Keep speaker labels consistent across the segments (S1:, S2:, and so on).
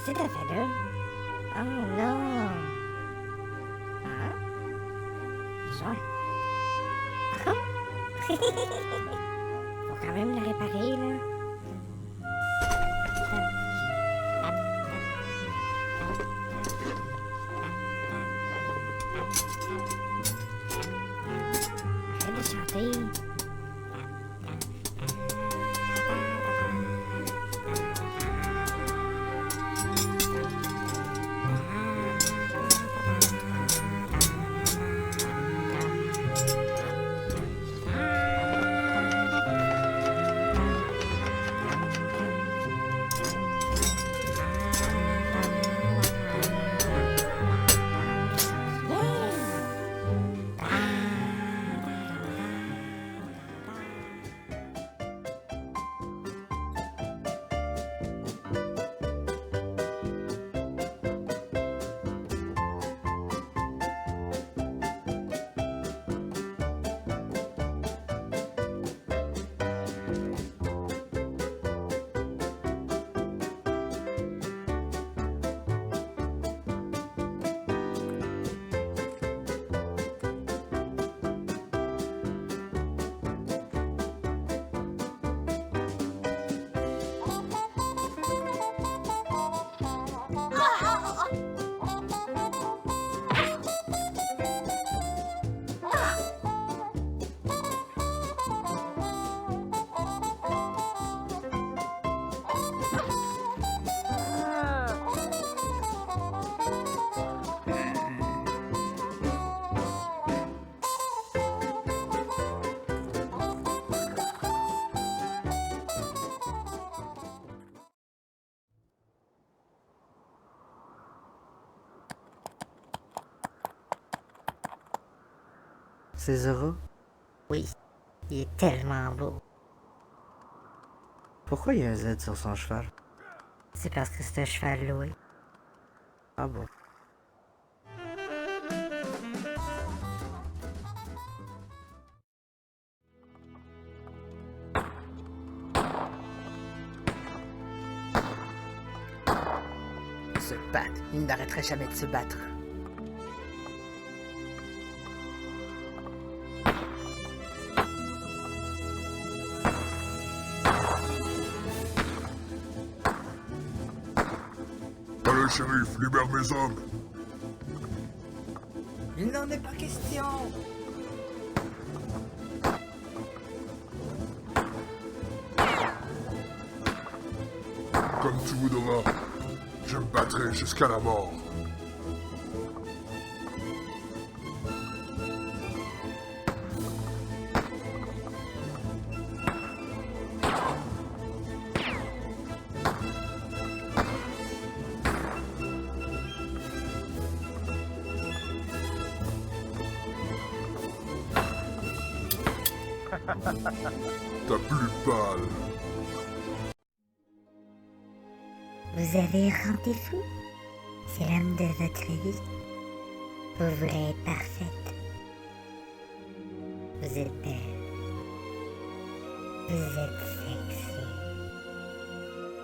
S1: Qu'est-ce que t'as fait là? Oh non! Ah? Genre. Faut quand même le réparer, là. Arrête de chanter.
S2: C'est Zoro?
S1: Oui, il est tellement beau.
S2: Pourquoi il y a un Z sur son cheval?
S1: C'est parce que c'est un cheval loué.
S2: Ah bon? Se battre. Il n'arrêterait jamais de se battre.
S3: Allez, shérif, libère mes hommes.
S2: Il n'en est pas question!
S3: Comme tu voudras. Je me battrai jusqu'à la mort. Ta plus pâle.
S1: Vous avez rendez-vous? C'est l'homme de votre vie. Vous voulez être parfaite. Vous êtes belle. Vous êtes sexy.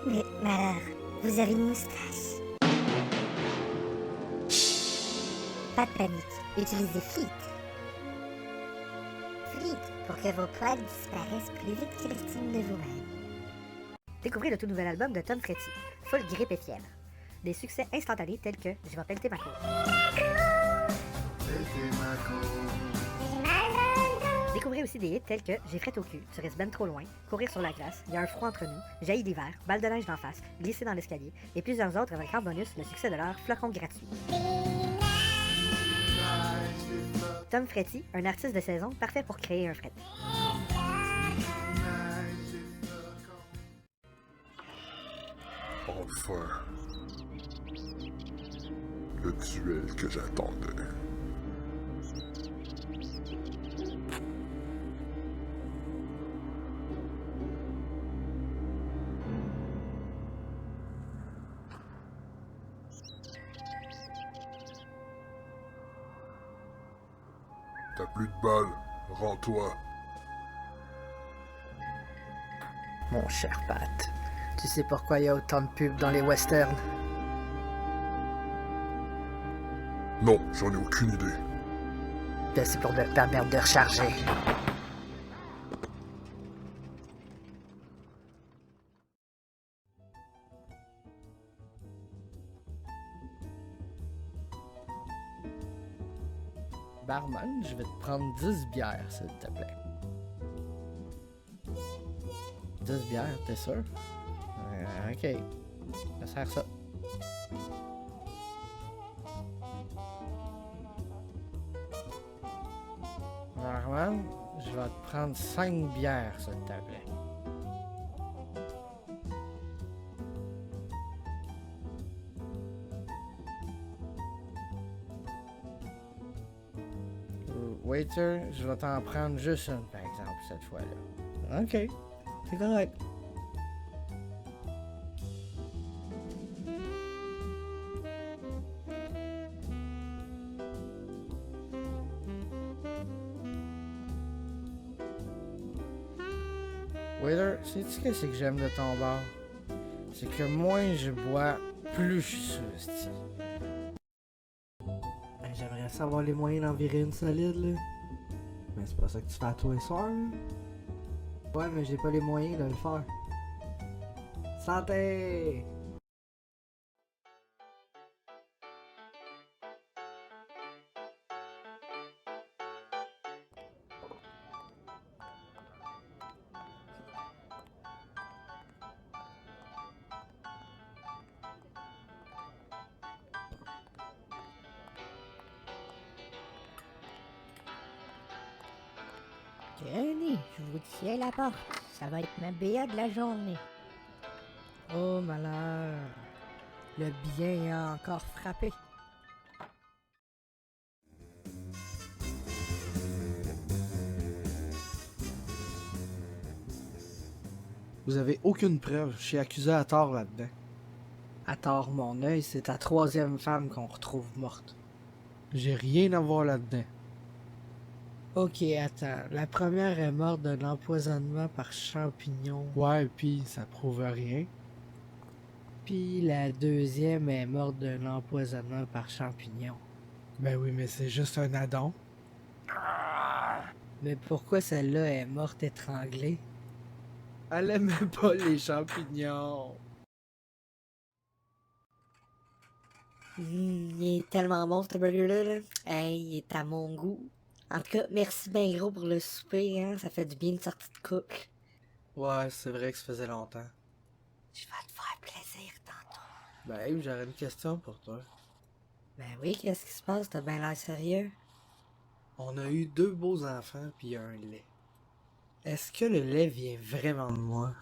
S1: Mais alors, vous avez une moustache. Pas de panique. Utilisez Fleet. Fleet pour que vos poils disparaissent plus vite que l'estime de vous-même.
S4: Découvrez le tout nouvel album de Tom Fretty, Full Grippe et Fièvre. Des succès instantanés tels que Je vais pelleter ma cour. Découvrez aussi des hits tels que J'ai fret au cul, Tu restes ben trop loin, Courir sur la glace, Il y a un froid entre nous, Jaillit l'hiver, Balle de neige d'en face, Glisser dans l'escalier et plusieurs autres avec en bonus le succès de leur Flocon gratuit. Tom Fretty, un artiste de saison parfait pour créer un fret.
S3: Enfin. Le duel que j'attendais. T'as plus de balles. Rends-toi.
S2: Mon cher Pat, tu sais pourquoi il y a autant de pubs dans les westerns?
S3: Non, j'en ai aucune idée.
S2: C'est pour me permettre de recharger.
S5: Barman, je vais te prendre 10 bières, s'il te plaît. 10 bières, t'es sûr? Ok. Ça sert ça. Barman, je vais te prendre 5 bières, s'il te plaît. Waiter, je vais t'en prendre juste une, par exemple, cette fois-là. Ok, c'est correct. Waiter, sais-tu qu'est-ce que j'aime de ton bar? C'est que moins je bois, plus je suis surestimé. J'aimerais savoir les moyens d'en virer une solide, là. Mais c'est pas ça que tu fais à tous les soirs, là. Ouais, mais j'ai pas les moyens de le faire. Santé!
S6: Tenez, je vous tiens la porte. Ça va être ma BA de la journée.
S5: Oh malheur! Le bien a encore frappé. Vous avez aucune preuve, je suis accusé à tort là-dedans. À tort mon œil, c'est ta troisième femme qu'on retrouve morte. J'ai rien à voir là-dedans. Ok, attends. La première est morte de l'empoisonnement par champignon. Ouais, puis ça prouve rien. Puis la deuxième est morte de l'empoisonnement par champignon. Ben oui, mais c'est juste un addon. Mais pourquoi celle-là est morte étranglée? Elle aimait pas les champignons.
S4: Il est tellement bon ce burger-là. Là. Hey, il est à mon goût. En tout cas, merci bien gros pour le souper, hein. Ça fait du bien une sortie de cook.
S5: Ouais, c'est vrai que ça faisait longtemps.
S4: Je vais te faire plaisir tantôt.
S5: Ben, hey, j'aurais une question pour toi.
S4: Ben oui, qu'est-ce qui se passe? T'as bien l'air sérieux?
S5: On a eu 2 beaux enfants puis un lait. Est-ce que le lait vient vraiment de moi?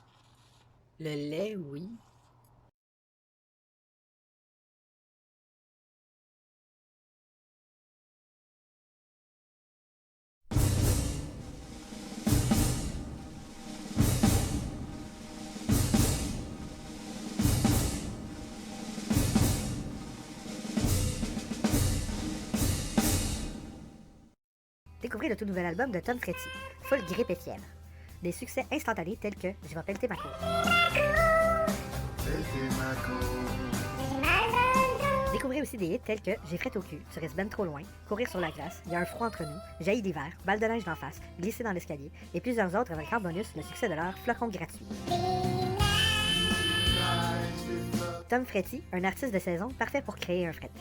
S4: Le lait, oui. Découvrez le tout nouvel album de Tom Fretty, Full Grippe et Fièvre. Des succès instantanés tels que Je vais pelleter ma cour. Découvrez aussi des hits tels que J'ai fret au cul, Tu restes ben trop loin, Courir sur la glace, Il y a un froid entre nous, Jaillit d'hiver, Balle de neige d'en face, Glisser dans l'escalier et plusieurs autres avec en bonus le succès de leur Flocon gratuit. Tom Fretty, un artiste de saison parfait pour créer un fret.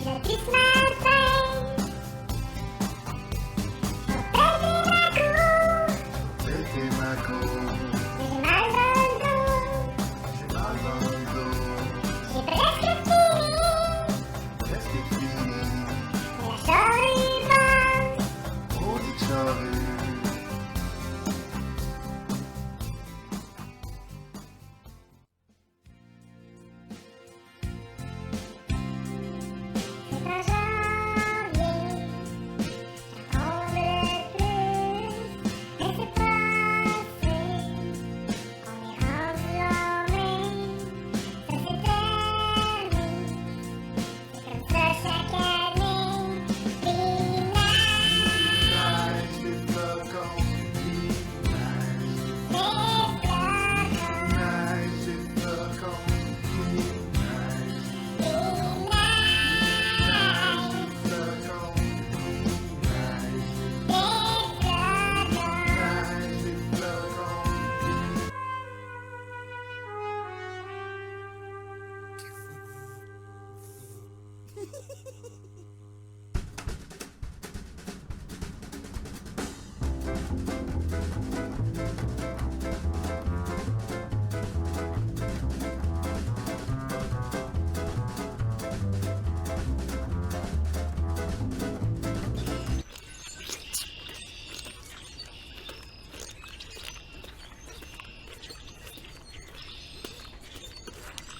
S1: Je pisse ma peine.
S7: Pété ma cour,
S1: J'ai mal dans le dos.
S7: j'ai mal dans le dos,
S1: J'ai presque fini.
S7: presque fini,
S1: La charrue est bonne.
S7: maudite charrue.
S1: C'est en janvier. J'attends le plus. Mais c'est pas assez. On est rendu en mai. Ça s'est terminé. C'est comme ça chaque année. Des
S7: Neige, des flocons, des neiges,
S1: flocons.
S7: des flocons, des neiges,
S1: Des neiges.
S7: flocons, des neiges,
S1: Des flocons.
S7: neige, des flocons.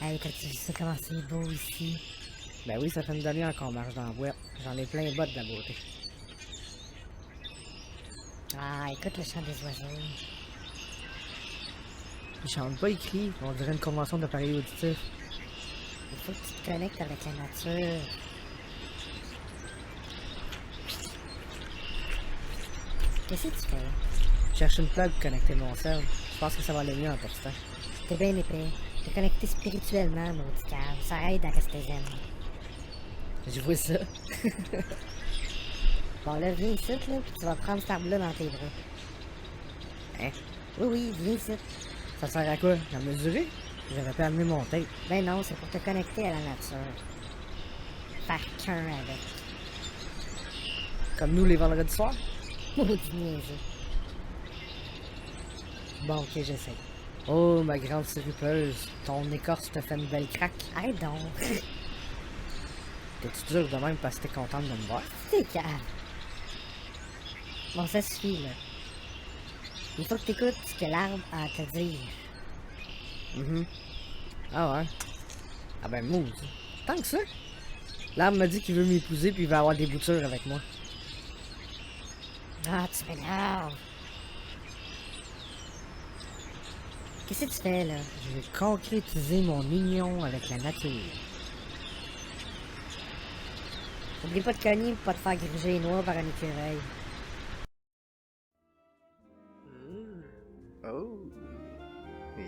S6: Hey, t'as-tu vu ça comment c'est beau ici?
S2: Ben oui, ça fait une demi-heure qu'on marche dans la boîte. J'en ai plein les bottes de la beauté.
S6: Ah, écoute le chant des oiseaux.
S2: Ils chantent pas, ils crient. On dirait une convention d'appareils auditifs.
S6: Il faut que tu te connectes avec la nature. Qu'est-ce que tu fais?
S2: Je cherche une plug pour connecter mon cerveau. Je pense que ça va aller mieux en textant.
S6: T'es bien épais. T'es connecté spirituellement, maudit cave. Ça aide à rester zen.
S2: Je vois ça.
S6: Bon, là, viens ici, là, puis tu vas prendre cet arbre-là dans tes bras.
S2: Hein?
S6: Oui, oui, viens ici.
S2: Ça sert à quoi? À mesurer? J'aurais pas amené mon tape.
S6: Ben non, c'est pour te connecter à la nature. Faire qu'un avec.
S2: Comme nous les vendredis soirs?
S6: Maudit niaiseux.
S2: Bon, ok, j'essaie. Oh, ma grande sirupeuse. Ton écorce te fait une belle craque.
S6: Arrête donc.
S2: T'es-tu dur de même parce que t'es contente de me voir?
S6: T'es calme. Bon, ça suffit, là. Il faut que t'écoutes ce que l'arbre a à te dire.
S2: Mhm. Ah ouais? Ah ben mousse. Tant que ça? L'arbre m'a dit qu'il veut m'épouser puis il va avoir des boutures avec moi.
S6: Ah, tu m'énerves. Qu'est-ce que tu fais, là?
S2: Je vais concrétiser mon union avec la nature.
S6: Oublie pas de cogner pour pas te faire gruger les noix par un écureuil.
S8: Oh, yeah.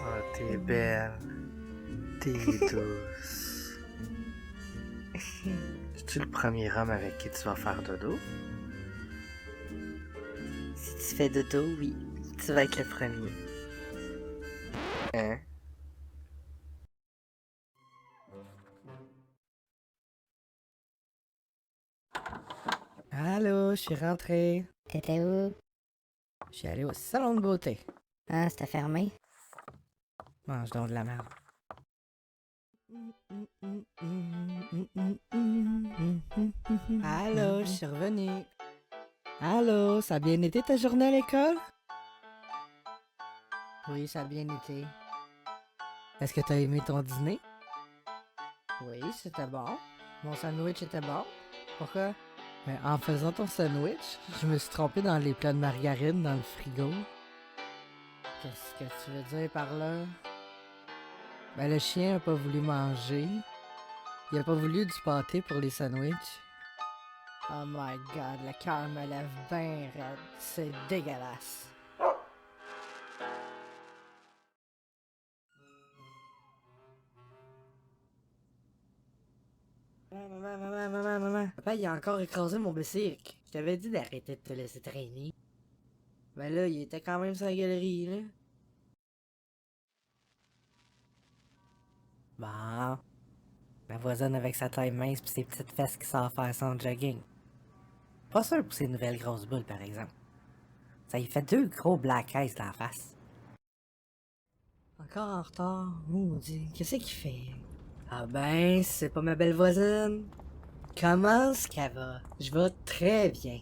S8: Oh, t'es belle. T'es douce. Es-tu le premier homme avec qui tu vas faire dodo? Si tu fais dodo, oui, tu vas être le premier. Hein?
S2: Allô, je suis rentré.
S6: T'étais où?
S2: Je suis allé au salon de beauté.
S6: Ah, c'était fermé?
S2: Mange donc de la merde. Allô, je suis revenu. Allô, ça a bien été ta journée à l'école?
S6: Oui, ça a bien été.
S2: Est-ce que t'as aimé ton dîner?
S6: Oui, c'était bon. Mon sandwich était bon. Pourquoi?
S2: Ben, en faisant ton sandwich, je me suis trompé dans les plats de margarine dans le frigo.
S6: Qu'est-ce que tu veux dire par là?
S2: Ben, le chien a pas voulu manger. Il a pas voulu du pâté pour les sandwichs.
S6: Oh my god, le cœur me lève bien raide. C'est dégueulasse.
S2: Maman. Papa, il a encore écrasé mon bicycle. Je t'avais dit d'arrêter de te laisser traîner. Ben là, il était quand même sur la galerie, là.
S6: Bon. Ma voisine avec sa taille mince pis ses petites fesses qui savent faire son jogging. Pas sûr pour ses nouvelles grosses boules, par exemple. Ça y fait 2 gros black eyes dans la face. Encore en retard? Maudit. Qu'est-ce qu'il fait? Ah ben, c'est pas ma belle voisine. Comment est-ce qu'elle va? Je vais très bien.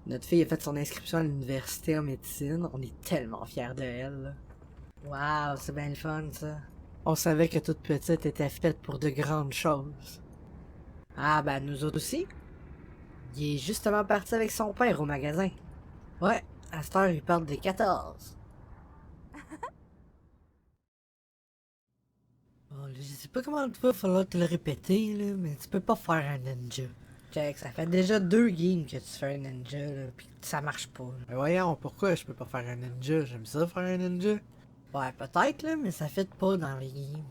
S6: Notre fille a fait son inscription à l'université en médecine. On est tellement fiers de elle. Waouh, c'est bien le fun, ça. On savait que toute petite était faite pour de grandes choses. Ah ben, nous autres aussi. Il est justement parti avec son père au magasin. Ouais, à cette heure, il parle des 14. Bon, je sais pas comment tu vas falloir te le répéter, là, mais tu peux pas faire un ninja. Check, ça fait déjà 2 games que tu fais un ninja, là, pis que ça marche pas. Là.
S5: Mais voyons, pourquoi je peux pas faire un ninja? J'aime ça faire un ninja.
S6: Ouais, peut-être, là, mais ça fait pas dans les games.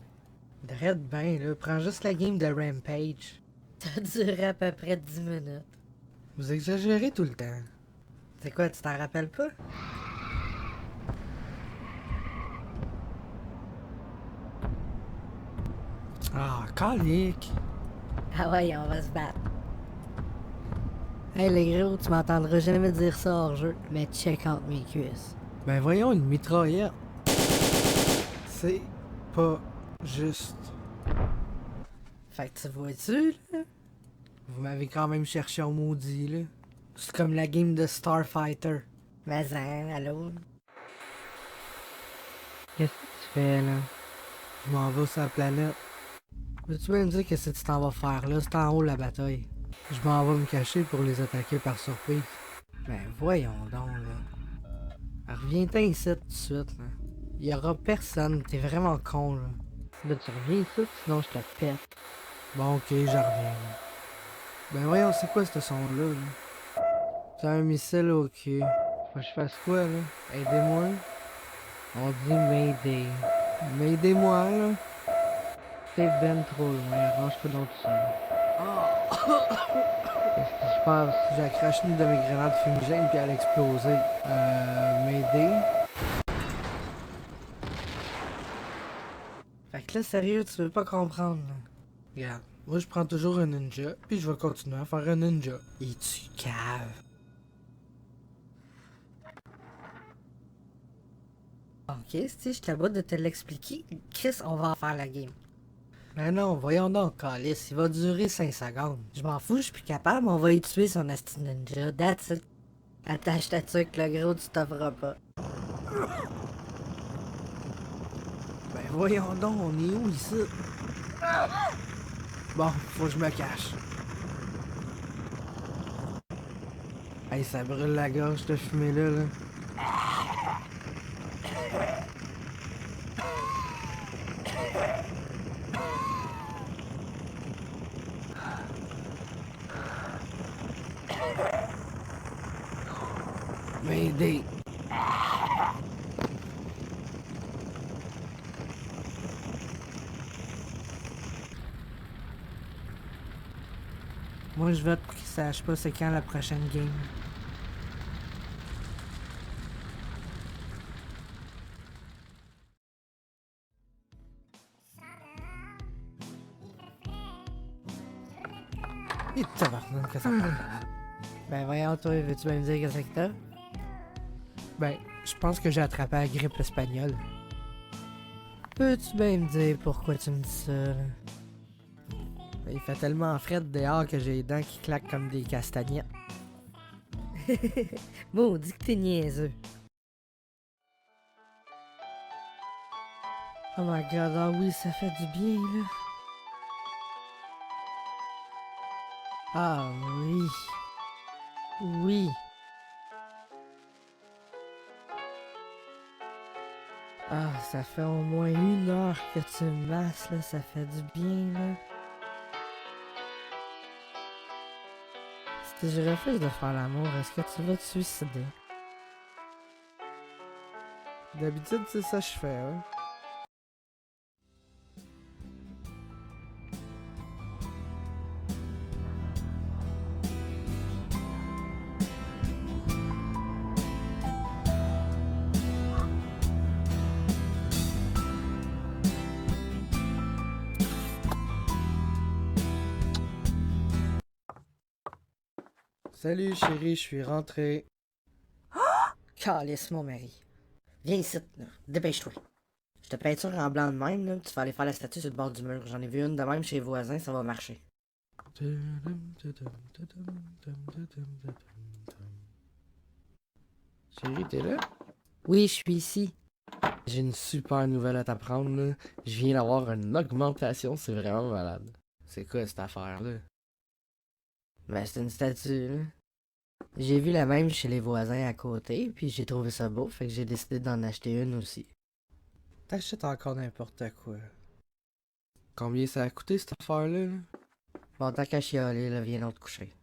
S6: Drette ben, là, prends juste la game de Rampage. Ça duré à peu près 10 minutes.
S5: Vous exagérez tout le temps.
S6: C'est quoi, tu t'en rappelles pas?
S5: Ah, calique.
S6: Ah ouais, on va se battre. Hey les gros, tu m'entendras jamais dire ça hors jeu, mais check out mes cuisses.
S5: Ben voyons, une mitraillette. C'est pas juste.
S6: Fait que tu vois-tu, là?
S5: Vous m'avez quand même cherché en maudit, là. C'est comme la game de Starfighter.
S6: Mais hein, allô? Qu'est-ce que tu fais, là?
S5: Je m'en vais sur la planète. Veux-tu bien me dire qu'est-ce que tu t'en vas faire là? C'est en haut la bataille. Je m'en vais me cacher pour les attaquer par surprise.
S6: Ben voyons donc, là.
S5: Reviens-t'en ici tout de suite, là. Y aura personne, t'es vraiment con, là.
S6: Là, tu reviens ici, sinon je te pète.
S5: Bon, ok, j'en reviens, là. Ben voyons, c'est quoi ce son-là, là? C'est un missile au cul. Faut que je fasse quoi, là? Aidez-moi?
S6: On dit Mayday.
S5: Mais aidez-moi, là.
S6: T'es ben trop loin, arrange-toi donc tout seul.
S5: Qu'est-ce qui se passe? J'ai craché une de mes grenades fumigènes puis elle a explosé. M'aider?
S6: Fait que là, sérieux, tu veux pas comprendre, là.
S5: Regarde, moi je prends toujours un ninja, puis je vais continuer à faire un ninja.
S6: Et tu caves. Ok, si je t'aboute de te l'expliquer, Chris, on va en faire la game.
S5: Mais non, voyons donc, Calice, il va durer 5 secondes.
S6: Je m'en fous, je suis plus capable, on va y tuer son asti ninja, that's it. Attache ta tuque, le gros, tu t'offres pas.
S5: Ben voyons donc, on est où ici? Bon, faut que je me cache. Hey, ça brûle la gorge de fumer là. M'aider.
S6: Moi, je vote pour qu'il sache pas c'est quand la prochaine game.
S5: Et tabarnak, que ça fait.
S6: Ben voyons, toi, veux-tu bien me dire qu'est-ce que t'as?
S5: Ben, je pense que j'ai attrapé la grippe espagnole.
S6: Peux-tu bien me dire pourquoi tu me dis ça, là?
S5: Ben, il fait tellement frais dehors que j'ai les dents qui claquent comme des castagnettes.
S6: Maudit que t'es niaiseux. Oh my god, ah oui, ça fait du bien, là. Ah oui. Oui. Ah, ça fait au moins 1 heure que tu me masses, là, ça fait du bien, là. Si je refuse de faire l'amour, est-ce que tu vas te suicider?
S5: D'habitude, c'est ça que je fais, hein. Salut chérie, je suis rentré.
S6: Calisse, mon mari. Viens ici, là. Dépêche-toi. Je te peinture en blanc de même, là. Tu vas aller faire la statue sur le bord du mur. J'en ai vu une de même chez les voisins, ça va marcher.
S5: Chérie, t'es là?
S6: Oui, je suis ici.
S5: J'ai une super nouvelle à t'apprendre, là. Je viens d'avoir une augmentation, c'est vraiment malade. C'est quoi cette affaire-là?
S6: Ben, c'est une statue, là. J'ai vu la même chez les voisins à côté, puis j'ai trouvé ça beau, fait que j'ai décidé d'en acheter une aussi.
S5: T'achètes encore n'importe quoi. Combien ça a coûté cette affaire-là? Là?
S6: Bon, tant qu'à chialer, là, viens donc te coucher.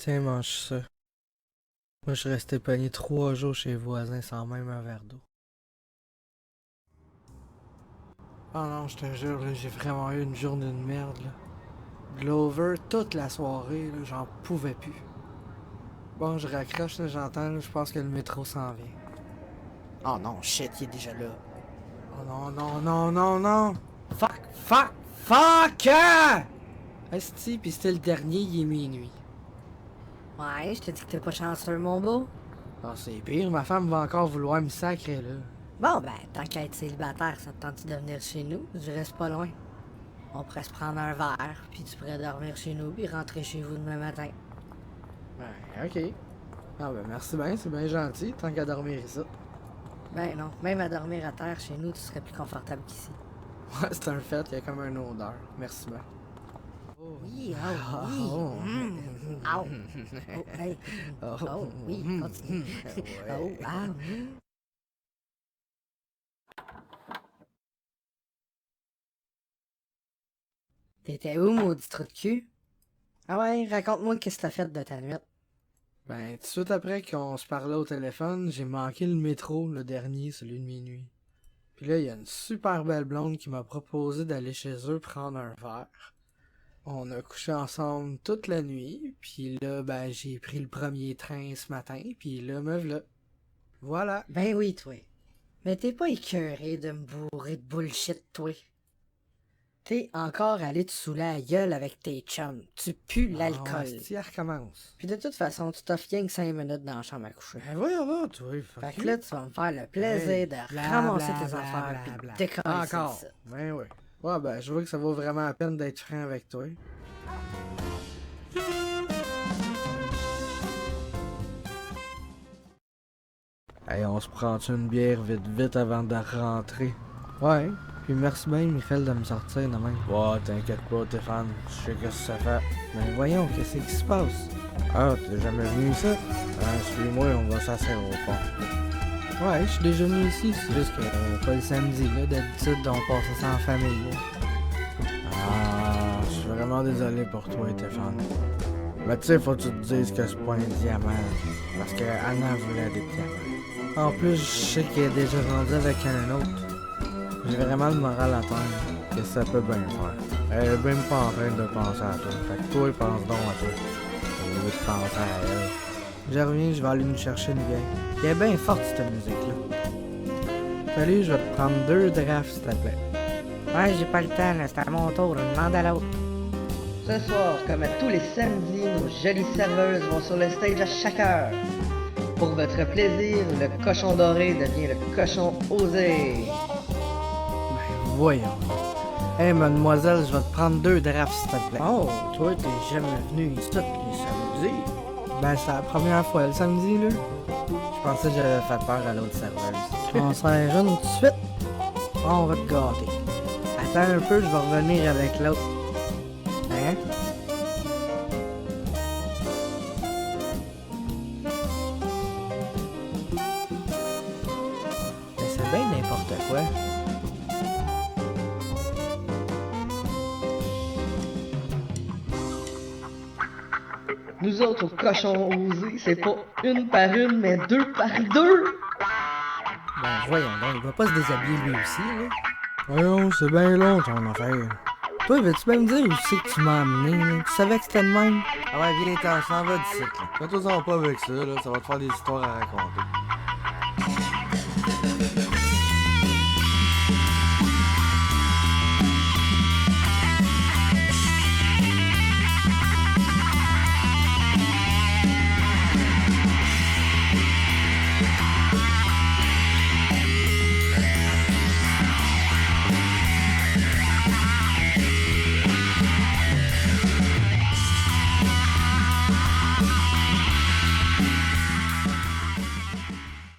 S5: Tiens, mange ça. Moi, je restais pogné 3 jours chez les voisins sans même un verre d'eau. Oh non, je te jure, là, j'ai vraiment eu une journée de merde, là. De l'over toute la soirée, là, j'en pouvais plus. Bon, je raccroche, là, j'entends, là, je pense que le métro s'en vient.
S6: Oh non, shit, il est déjà là.
S5: Oh non, non, non, non, non!
S6: Fuck, fuck, fuck!
S5: Esti, pis c'était le dernier, il est minuit.
S6: Ouais, je te dis que t'es pas chanceux, mon beau.
S5: Ah, c'est pire, ma femme va encore vouloir me sacrer, là.
S6: Bon, ben, tant qu'à être célibataire, ça te tente de venir chez nous? Je reste pas loin. On pourrait se prendre un verre, puis tu pourrais dormir chez nous, puis rentrer chez vous demain matin.
S5: Ben, ok. Ah ben, merci bien, c'est bien gentil, tant qu'à dormir ici.
S6: Ben non, même à dormir à terre chez nous, tu serais plus confortable qu'ici.
S5: Ouais, c'est un fait, il y a comme une odeur. Merci bien.
S6: Oui, oh, oui.
S5: Oh.
S6: Au. Oh, hey. Oh, oui, continue. Oh, ah, T'étais où, maudit trou de cul? Ah ouais, raconte-moi qu'est-ce que t'as fait de ta nuit.
S5: Ben, tout de suite après qu'on se parlait au téléphone, j'ai manqué le métro, le dernier, celui de minuit. Puis là, il y a une super belle blonde qui m'a proposé d'aller chez eux prendre un verre. On a couché ensemble toute la nuit, puis là, ben, j'ai pris le premier train ce matin, puis là, me v'là. Voilà.
S6: Ben oui, toi. Mais t'es pas écœuré de me bourrer de bullshit, toi. T'es encore allé te saouler la gueule avec tes chums. Tu pues l'alcool.
S5: Si elle recommence.
S6: Puis de toute façon, tu t'offres rien que 5 minutes dans la chambre à coucher.
S5: Ben voyons voir, toi.
S6: Fait que là, tu vas me faire le plaisir
S5: Hey,
S6: de
S5: bla,
S6: ramasser
S5: bla,
S6: tes
S5: bla,
S6: affaires
S5: bla,
S6: pis
S5: bla.
S6: décoller
S5: Encore.
S6: ça.
S5: Ben oui. Ouais, ben, je vois que ça vaut vraiment la peine d'être franc avec toi. Hey, on se prend une bière vite avant de rentrer? Ouais. Puis merci bien, Michael, de me sortir de même. Ouais, t'inquiète pas, Stéphane. Je sais qu'est-ce que ça fait. Ben voyons, qu'est-ce qui se passe? Ah, t'es jamais venu ici? Suis-moi, on va s'asseoir au fond. Ouais, je suis déjà venu ici, c'est juste que pas le samedi, là. D'habitude, on passe ça en famille, là. Ah, je suis vraiment désolé pour toi, Stéphane. Mais tu sais, faut que tu te dises que c'est pas un diamant. Parce que Anna voulait des diamants. En plus, je sais qu'elle est déjà rendue avec un autre. J'ai vraiment le moral à terre. Que ça peut bien faire. Elle est même pas en train de penser à toi. Fait que toi, pense donc à toi. Au lieu de penser à elle. Je reviens, je vais aller nous chercher une bière. Elle est bien forte, cette musique-là. Salut, je vais te prendre 2 drafts, s'il te plaît.
S6: Ouais, j'ai pas le temps, là. C'est à mon tour. Je demande à l'autre.
S9: Ce soir, comme à tous les samedis, nos jolies serveuses vont sur le stage à chaque heure. Pour votre plaisir, le cochon doré devient le cochon osé.
S5: Ben voyons. Hey, mademoiselle, je vais te prendre 2 drafts, s'il te plaît.
S6: Oh, toi, t'es jamais venu ici les samedis.
S5: Ben, c'est la première fois le samedi, là.
S6: Je pensais que j'avais fait peur à l'autre serveuse. On sert une tout de suite. On va te gâter. Attends un peu, je vais revenir avec l'autre. Hein? Mais c'est bien n'importe quoi.
S9: Nous autres, aux cochons osés, c'est pas une par une, mais deux par deux!
S6: Ben voyons donc, il va pas se déshabiller lui aussi, là.
S5: Voyons, c'est bien long ton affaire.
S6: Toi, veux-tu même dire où c'est que tu m'as amené, là? Tu savais que c'était de même?
S5: Ah ouais, viens, t'en s'en va d'ici, là. Fais-toi-en pas avec ça, là, ça va te faire des histoires à raconter.